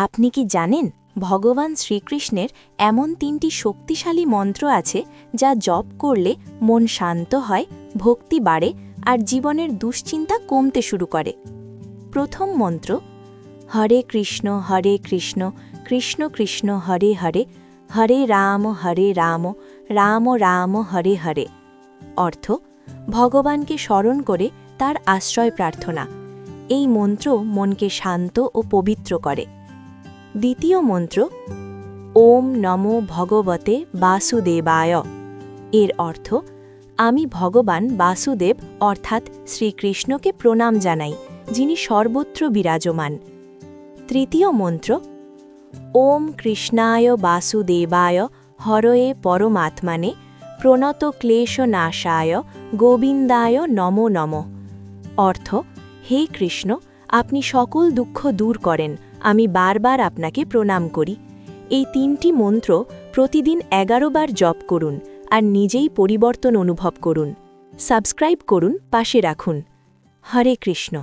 আপনি কি জানেন ভগবান শ্রীকৃষ্ণের এমন ৩টি শক্তিশালী মন্ত্র আছে যা জপ করলে মন শান্ত হয়, ভক্তি বাড়ে আর জীবনের দুশ্চিন্তা কমতে শুরু করে। প্রথম মন্ত্র হরে কৃষ্ণ কৃষ্ণ কৃষ্ণ হরে হরে, হরে রাম রাম রাম হরে হরে। অর্থ ভগবানকে স্মরণ করে তার আশ্রয় প্রার্থনা। এই মন্ত্র মনকে শান্ত ও পবিত্র করে। দ্বিতীয় মন্ত্র ওম নমো ভগবতে বাসুদেবায়। এর অর্থ আমি ভগবান বাসুদেব অর্থাৎ শ্রীকৃষ্ণকে প্রণাম জানাই, যিনি সর্বত্র বিরাজমান। তৃতীয় মন্ত্র ওম কৃষ্ণায় বাসুদেবায় হরয়ে পরমাত্মানে প্রণত ক্লেশনাশায় গোবিন্দায় নমো নমঃ। অর্থ হে কৃষ্ণ, আপনি সকল দুঃখ দূর করেন, আমি বারবার আপনাকে প্রণাম করি। এই ৩টি মন্ত্র প্রতিদিন ১১ বার জপ করুন আর নিজেই পরিবর্তন অনুভব করুন। সাবস্ক্রাইব করুন, পাশে রাখুন। হরে কৃষ্ণ।